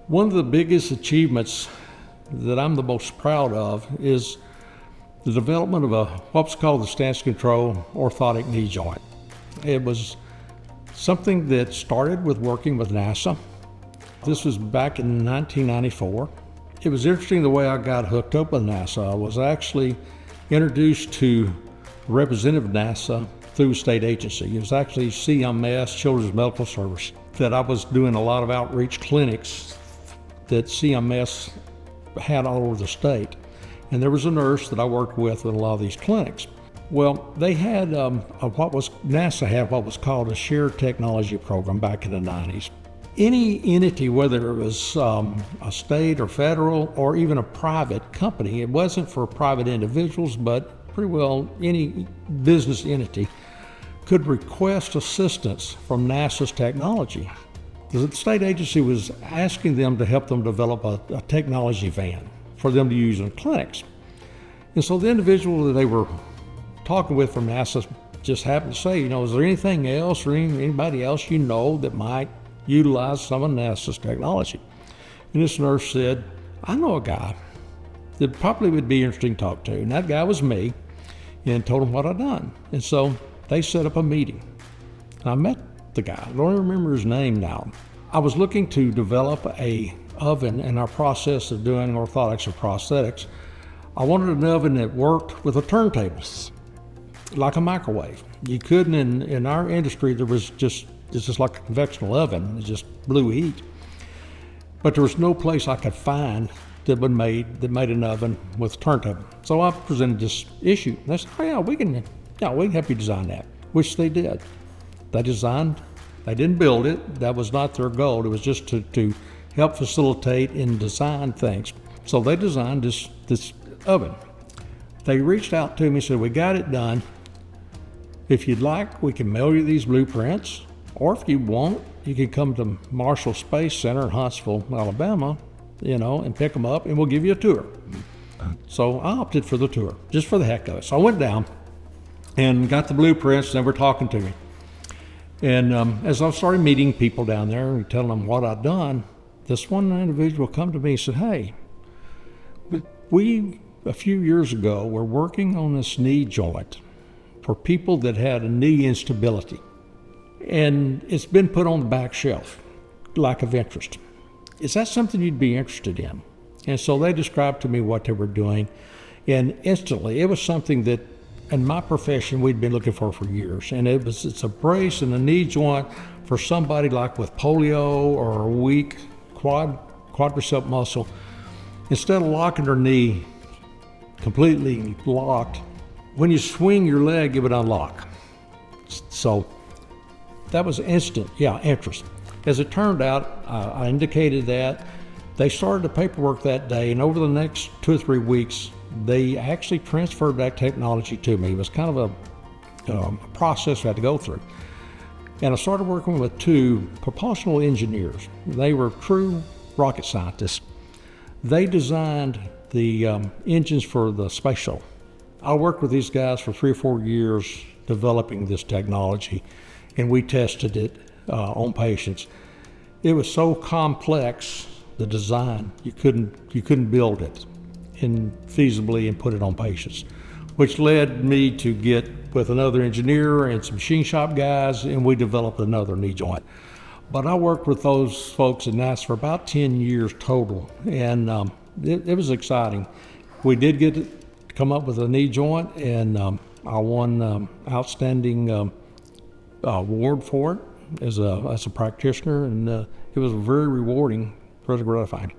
One of the biggest achievements that I'm the most proud of is the development of what's called the stance control orthotic knee joint. It was something that started with working with NASA. This was back in 1994. It was interesting the way I got hooked up with NASA. I was actually introduced to a representative of NASA through a state agency. It was actually CMS, Children's Medical Service, that I was doing a lot of outreach clinics that CMS had all over the state. And there was a nurse that I worked with in a lot of these clinics. Well, they had NASA had what was called a shared technology program back in the 90s. Any entity, whether it was a state or federal or even a private company, it wasn't for private individuals, but pretty well any business entity could request assistance from NASA's technology. The state agency was asking them to help them develop a technology van for them to use in clinics. And so the individual that they were talking with from NASA just happened to say, is there anything else or anybody else you know that might utilize some of NASA's technology? And this nurse said, I know a guy that probably would be interesting to talk to. And that guy was me, and told him what I'd done. And so they set up a meeting. And I met the guy. I don't remember his name now. I was looking to develop a oven in our process of doing orthotics or prosthetics. I wanted an oven that worked with a turntable, like a microwave. You couldn't, in our industry, it's just like a conventional oven. It just blew heat. But there was no place I could find that made an oven with a turntable. So I presented this issue. And they said, we can help you design that, which they did. They didn't build it. That was not their goal. It was just to help facilitate and design things. So they designed this oven. They reached out to me and said, we got it done. If you'd like, we can mail you these blueprints, or if you want, you can come to Marshall Space Center in Huntsville, Alabama, and pick them up, and we'll give you a tour. So I opted for the tour, just for the heck of it. So I went down and got the blueprints, and they were talking to me. And as I started meeting people down there and telling them what I'd done, this one individual come to me and said, hey, we, a few years ago, were working on this knee joint for people that had a knee instability. And it's been put on the back shelf, lack of interest. Is that something you'd be interested in? And so they described to me what they were doing. And instantly, it was something that in my profession we'd been looking for years. And it's a brace and a knee joint for somebody like with polio or a weak quadricep muscle. Instead of locking their knee completely locked, when you swing your leg, it would unlock. So that was instant, interest. As it turned out, I indicated that. They started the paperwork that day, and over the next 2 or 3 weeks, they actually transferred that technology to me. It was kind of a process I had to go through. And I started working with 2 propulsional engineers. They were true rocket scientists. They designed the engines for the space shuttle. I worked with these guys for 3 or 4 years developing this technology, and we tested it on patients. It was so complex, the design, you couldn't build it feasibly and put it on patients, which led me to get with another engineer and some machine shop guys, and we developed another knee joint. But I worked with those folks at NASA for about 10 years total, and it was exciting. We did come up with a knee joint, and I won outstanding award for it as a practitioner, and it was very rewarding, very gratifying.